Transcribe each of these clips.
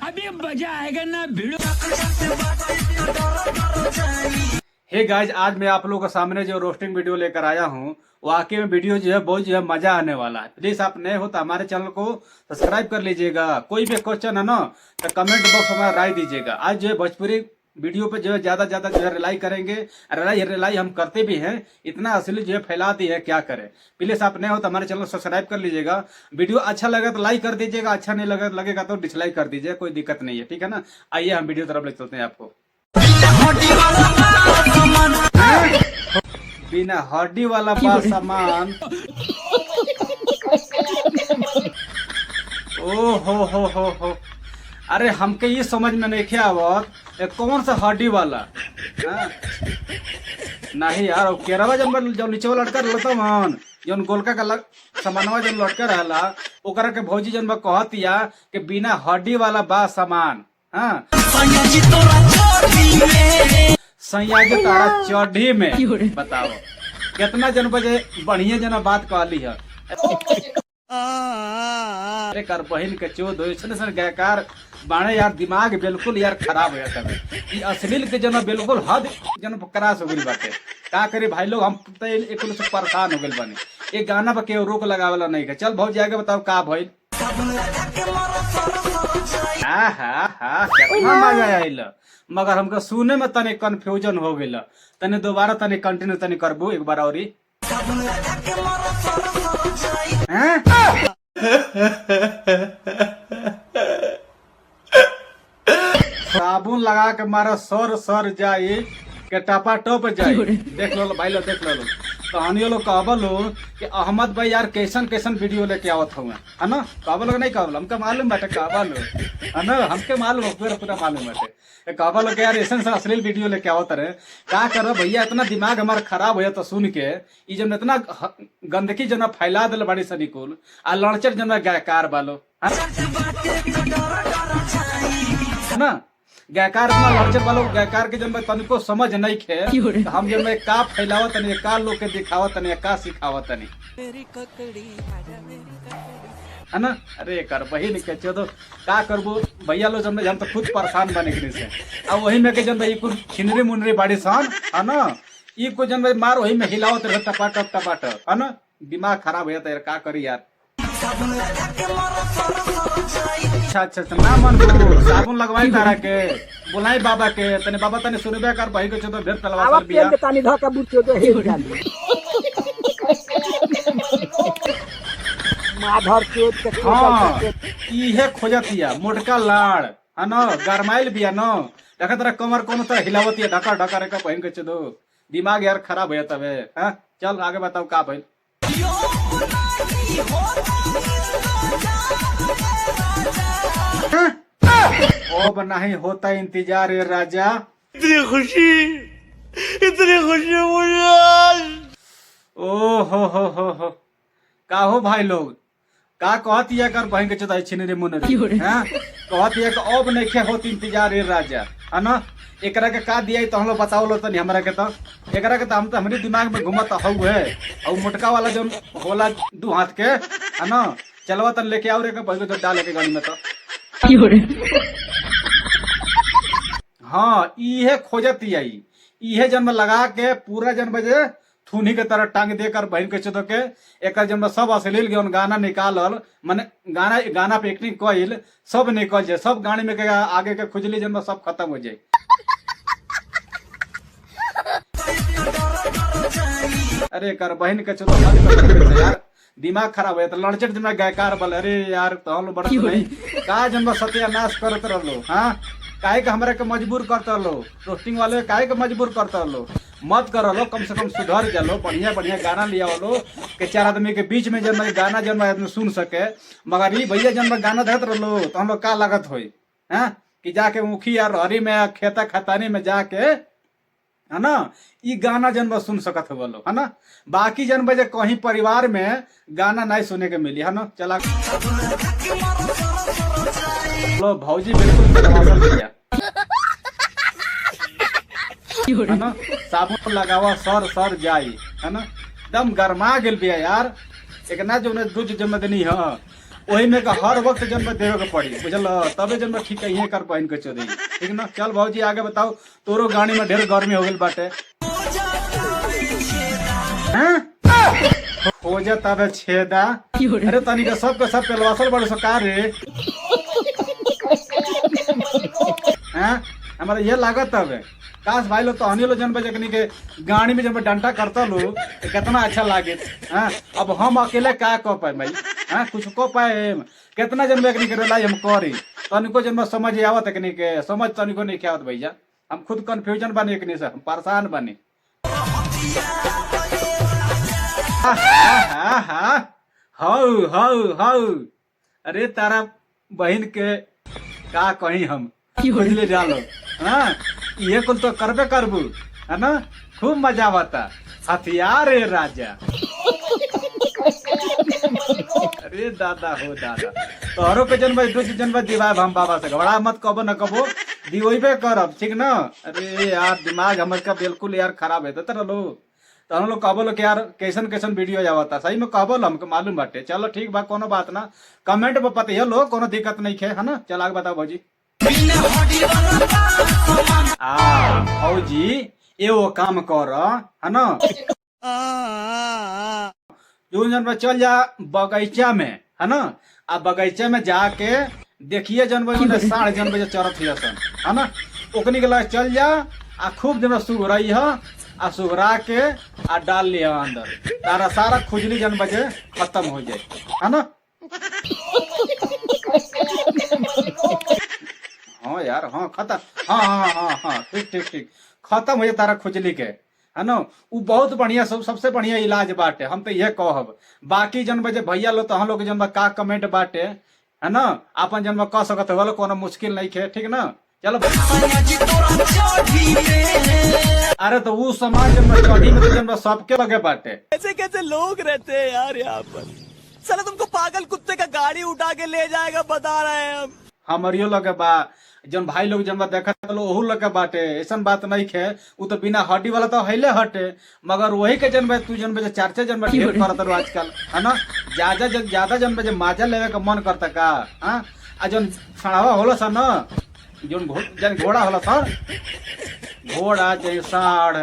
अभी मजा आएगा ना भिड़ो। हे गाइज, आज मैं आप लोगों के सामने जो रोस्टिंग वीडियो लेकर आया हूँ, वाकई में वीडियो जो है बहुत जो है मजा आने वाला है। प्लीज आप नए हो तो हमारे चैनल को सब्सक्राइब कर लीजिएगा। कोई भी क्वेश्चन है ना तो कमेंट बॉक्स में राय दीजिएगा। आज जो है भोजपुरी वीडियो पे जो है ज्यादा जो है रिलाई करेंगे। रिलाई हम करते भी हैं, इतना असली जो है फैला दी है, क्या करें। प्लीज आप नए हो तो हमारे चैनल को सब्सक्राइब कर लीजिएगा। वीडियो अच्छा लगा तो लाइक कर दीजिएगा, अच्छा नहीं लगेगा तो डिसलाइक कर दीजिएगा, कोई दिक्कत नहीं है, ठीक है ना। आइए हम वीडियो तरफ ले चलते हैं आपको। बिना हड्डी वाला बा सामान। ओ हो। अरे हमके ये समझ में नहीं आवत कौन सा हड्डी वाला। हाँ? नहीं यार, केरवा जो नीचे वाला लटका रहता मन, जौन गोलका का सामानवा जौन लटका रहला, ओकरा के भौजी जौन कहतिया कि बिना हड्डी वाला बा सामान। हाँ, सैया जी तारा चढ़ी में बताओ कितना जन बजे बढ़िया जना बात कहली है। अरे कर बहन के चोद गायकार बाणे यार, दिमाग बिल्कुल यार खराब हो जाता है। अश्लील के जना बिल्कुल हद जन क्रॉस हो गई बाटे। का करे भाई लोग, हम तो एक से परेशान हो गए बने। एक गाना पर केहू रोक लगावेला नहीं है। चल बहुत जाएगा, बताओ का भइल। कितना मजा आइल, मगर हमको सुने में तने कंफ्यूजन हो गई। तने दोबारा तने कंटिन्यू तने करबू एक बार और। साबुन लगा के मारा सर जाई के टपा टप जाई। देख लो भाई लोग, देख लो कहानियों लोग कहबलो कि अहमद भाई यार कैसन वीडियो लेके आवत हुए, है ना। कहबलो नहीं कहबलो, हमके मालूम बाटे कहबलो, है ना। हमके मालूम पूरा मालूम बाटे। कहबलो के यार ऐसा अश्लील वीडियो लेके आवत रहे। का करो भैया, इतना दिमाग हमारा खराब हो जाता सुन के। ई जन इतना गंदगी जना फैला दिल बड़ी सनिकुल आ लड़चर जना गायकार बालो, है ना। गायकार इतना लड़चर वालों गायकार के जब तनिको समझ नहीं खे, तो हम जब का फैलावत नहीं, का लोग के दिखावत नहीं, का सिखावत नहीं, है ना। अरे कर बहिन के चो का करबो भैया लो, जब हम तो खुद परेशान बने के से। अब वही में के जब कुछ खिनरी मुनरी बाड़ी सान, है ना। ई को जब मार वही में हिलावत रहे टपाटप, है ना। दिमाग खराब हो जाता है, का करी यार। अच्छा ना मन साबुन लगवाई तारा के बुलाई बाबा के तने बाबा तने सुनबे कर भाई के तो ढेर तलवार बिया तनी धका बुच्चो तो हे जाली माधर चोट के। हां, इहे खोजतिया मोटका लाड़, है ना। गरमाइल बिया न, देखा तेरा कमर कोनो तो हिलावतिया ढका रे का बहन के दो। दिमाग यार खराब हो जाता है। हां, चल आगे बताओ का भाई। अब नहीं होता इंतजार ये राजा। इतनी खुशी मुझे। ओ हो का हो भाई लोग, का कहतिया कर बहन के चोदाई छिनरे मुनरे, हैं। कहतिया कि अब नहीं होत इंतजार ये राजा, है ना। एकरा के का दिया तो हम लोग बताओ लो तनी हमरा के। तो एकरा के तो हम तो हमारे दिमाग में घुमत हउ है। और मोटका वाला जो होला दू हाथ के, है ना। चलवा तन लेके आओ रे के बहन के डाले के गाड़ी में। तो हाँ, इहे खोजतिया, इहे जन्म लगा के पूरा जन्म बजे थूनी के तरह टांग देकर बहन के चोदो के एक जन्म सब अश्लील गन गाना निकालल, माने गाना पे एक्टिंग कइल, सब निकल जाए, सब गाने में के आगे के खुजली जन्म सब खत्म हो जाए। अरे कर बहन के चोदो यार, दिमाग खराब है। तो लड़चट जन्म गायकार बल, अरे यार तो हम बड़ा नहीं का जन्म सत्यानाश करत रहलो। हाँ, काहे के हमरा के मजबूर करते रहो, रोस्टिंग वाले काहे के मजबूर करते रहो। मत कर लो, कम से कम सुधर जालो, बढ़िया गाना लिया लो के चार आदमी के बीच में जब गाना जब आदमी सुन सके। मगर ये भैया जब गाना देते रहो तो हम लोग का लागत हो, है कि जाके मुखी यार हरी में खेता खतानी में जाके, है ना, ये गाना जन्म सुन सकत हो लो, है ना। बाकी जन बजे कहीं परिवार में गाना नहीं सुने के मिली, है ना। चला लो भौजी बिल्कुल है ना। साबुन लगावा सर जाई, है ना। एकदम गरमा गेल बिया यार। एक ना जो दूध जमदनी है वही में का हर वक्त जन्म देवे के पड़ी बुझल तबे जन्म ठीक है कर बहन के चोरी ठीक ना। चल भौजी आगे बताओ तोरो गाड़ी में ढेर गर्मी हो गई बाटे हो जा तबे छेदा अरे तनिक सब पेलवासल बड़े सकार रे हैं हमारा ये लागत तब काश भाई लोग तो हनी लो जन बजकनी के गाड़ी में जब डंटा करता लो तो कितना अच्छा लागे हाँ। अब हम अकेले क्या कह पाए भाई हाँ कुछ कह पाए कितना जन बजकनी के लाई हम करी तनिको जन समझ आवत तकनी के समझ तनिको नहीं क्या भैया हम खुद कंफ्यूजन बने एक नहीं से हम परेशान बने हाउ अरे तारा बहन के का कहीं हम खोजले डालो हाँ ये कुल तो करबे करबू है ना खूब मजा आवता हथियार है राजा अरे दादा हो दादा तोहरो के जन्म जन्म दिवा हम बाबा से घबरा मत कबो न कबो दिवेबे करब ठीक ना। अरे यार दिमाग हमर का बिल्कुल यार खराब है तो लो तो हम लोग कहबो कि यार कैसन कैसन वीडियो जावता सही में कहबो हमको मालूम बाटे। चलो ठीक बा कोनो बात ना कमेंट पर पता लो कोनो दिक्कत नहीं है ना। चल आगे बताओ भौजी भौजी एगो काम कर है ना जो जन चल जा बगीचा में है ना आ बगीचा में जाके देखिए जन बजे 7:30 बजे चरत है ना ओकनी के लगे चल जा आ खूब जन सुगरई है आ सुगरा के आ डाल लिया अंदर तारा सारा खुजली जन बजे खत्म हो जाए है ना। हाँ यार हाँ खत्म हाँ ठीक खत्म हो जाए तारा खुजली के है ना। वो बहुत बढ़िया सबसे बढ़िया इलाज बाटे हम तो ये कहब। बाकी जन बजे भैया लो तो हम लोग जन का कमेंट बाटे है ना अपन जन्म कह सकते हो कोनो मुश्किल नहीं है ठीक ना। चलो अरे तो वो समाज जन्म चौधी में तो जन्म सबके लगे बाटे कैसे कैसे लोग रहते हैं यार यहाँ पर साला तुमको पागल कुत्ते का गाड़ी उठा के ले जाएगा बता रहे हैं हम हमारियो लगे बा जन भाई लोग जन्म देखा ओहू लगे बाटे ऐसा बात नहीं है वो तो बिना हड्डी वाला तो हैले हटे मगर वही के जन्म तू जन्म चार जन्म ढेर करत रहो आजकल है ना ज्यादा जन्म माजा लेवे का मन करता का हाँ आ जन सड़ावा होला सा न जन घोड़ा होला सर घोड़ा चाहे साढ़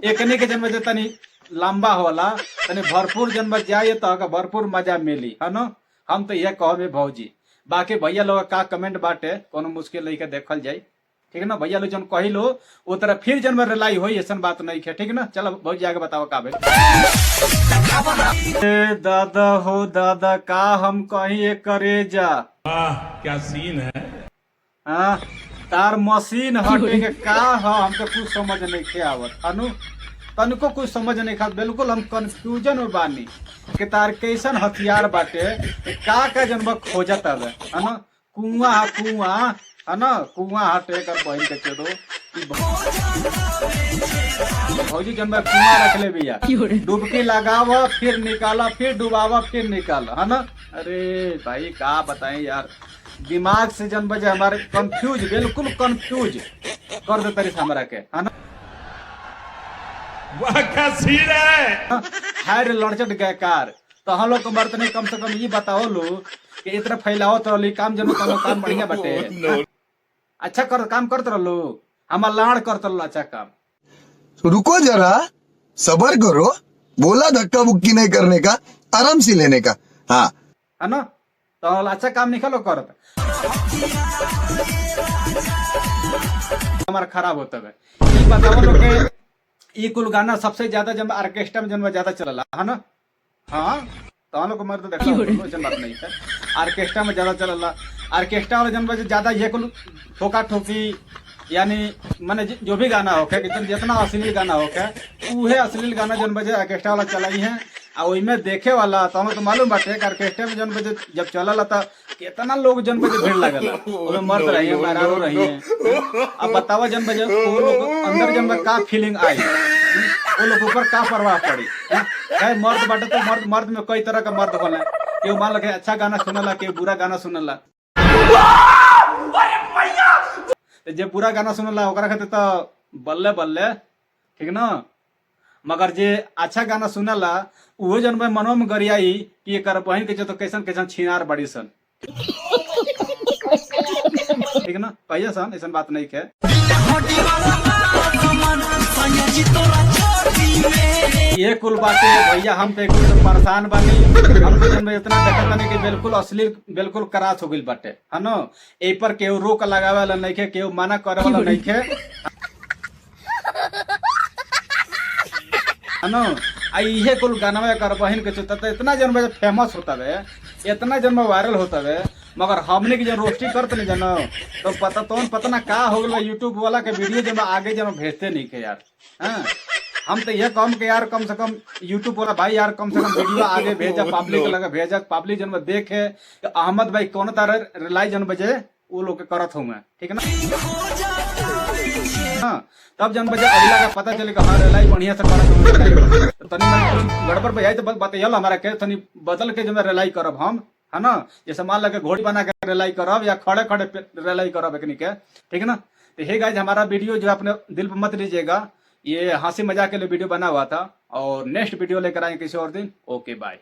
एकने के जन्म तनी लंबा होला तनी भरपूर जन्म जाए तो भरपूर मजा मिली है ना। हम तो यह कहबे भौजी बाकी भैया लोग का कमेंट बाटे कोनो मुश्किल नहीं के देखल जाए ठीक है ना। भैया लोग जन कही लो वो तरह फिर जन्म रिलाई हो ऐसा बात नहीं है ठीक ना। चलो भौजी आगे बताओ का भाई दादा हो दादा का हम कहीं करे जा क्या सीन है हाँ तार मशीन हटे के का हम तो कुछ समझ नहीं के आवत अनु तनिको कुछ समझ नहीं खा बिल्कुल हम कंफ्यूजन में बानी कि तार कैसन हथियार बाटे का जन्म खोजत है ना। कुआं है ना कुआं हटे कर बहन के चलो भौजी जन्म कुआं रख ले भैया डुबकी लगावा फिर निकाला फिर डुबावा फिर निकाला है ना। अरे भाई का बताएं यार दिमाग से जन बजे हमारे कंफ्यूज बिल्कुल कंफ्यूज कर दे तरी हमरा के है ना। वाह क्या सीन है हाय लड़चट गयकार तो हम लोग को मर्द नहीं कम से कम ये बताओ लो कि इतना फैलाओ तो काम जन काम बढ़िया बटे अच्छा कर काम करते रहो हमार लाड़ करते रहो अच्छा काम। रुको जरा सबर करो बोला धक्का बुक्की नहीं करने का आराम से लेने का हाँ है ना तो अच्छा काम निकलो करत हमारा खराब होता है। ये बताओ लोग के ये कुल गाना सबसे ज्यादा जब ऑर्केस्ट्रा में जन्म ज्यादा चलला है ना। हाँ तो हम लोग को मर्द देखा बात नहीं है ऑर्केस्ट्रा में ज्यादा चलला ऑर्केस्ट्रा वाला जन्म ज्यादा ये कुल ठोका ठोकी यानी माने जो भी गाना हो जितना अश्लील गाना हो उहे अश्लील गाना जन बजे ऑर्केस्ट्रा वाला चलाई है आ वही में देखे वाला तो हमें तो मालूम बाटे ऑर्केस्ट्रा में जन बजे जब चलला था कितना लोग जन बजे भीड़ लगला उसमें मर्द रही है मेहरारू रही है। अब बतावा जन बजे वो लोग अंदर जन का फीलिंग आई वो लोग ऊपर का प्रभाव पड़ी है मर्द बाटे तो मर्द में कई तरह का मर्द होला केहू मान लगे अच्छा गाना सुनला केहू बुरा गाना सुनला जे पूरा गाना सुनला ओकरा खातिर तो बल्ले बल्ले ठीक ना मगर जे अच्छा गाना सुनला वो जन में मनो में गरियाई कि एकर बहन के जो तो कैसन कैसन छिनार बड़ी सन ठीक है ना, कहिए सन ऐसा बात नहीं है। ये कुल बातें भैया हम तो एकदम परेशान बानी। हम तो जब इतना देखत बानी कि बिल्कुल असली बिल्कुल करास हो गइल बाटे, है ना। ए पर केहू रोक लगावे वाला नहीं है, केहू मना करे वाला नहीं है, है ना। आ इहे कुल गाना कर बहन के चुता इतना जन बजे फेमस होता है, इतना जन वायरल होता है, मगर हमने की जन रोस्टी करते नहीं जानो तो पता ना का हो गया। यूट्यूब वाला के वीडियो जब आगे जन भेजते नहीं के यार। हाँ, हम तो ये कम के यार कम से कम यूट्यूब वाला भाई यार कम से कम वीडियो आगे भेजा, पब्लिक लगा भेजा, पब्लिक जन देखे अहमद भाई कौन तार रिलाई जन बजे वो लोग के करत हूँ मैं, ठीक है ना। हाँ, तब जन बजे अगला का पता चले कि हाँ रिलाई बढ़िया से करत हूँ, तो तनी मैं गड़बड़ पे आई तो बताइए हमारा के तनी बदल के जब रिलाई करब हम, है ना। जैसे मान लगे घोड़ी बना के रिलाई करब या खड़े खड़े रिलाई करब एकनी के, ठीक है ना। तो हे गाइस हमारा वीडियो जो अपने दिल पर मत लीजिएगा, ये हंसी मजाक के लिए वीडियो बना हुआ था और नेक्स्ट वीडियो लेकर आएंगे किसी और दिन। ओके बाय।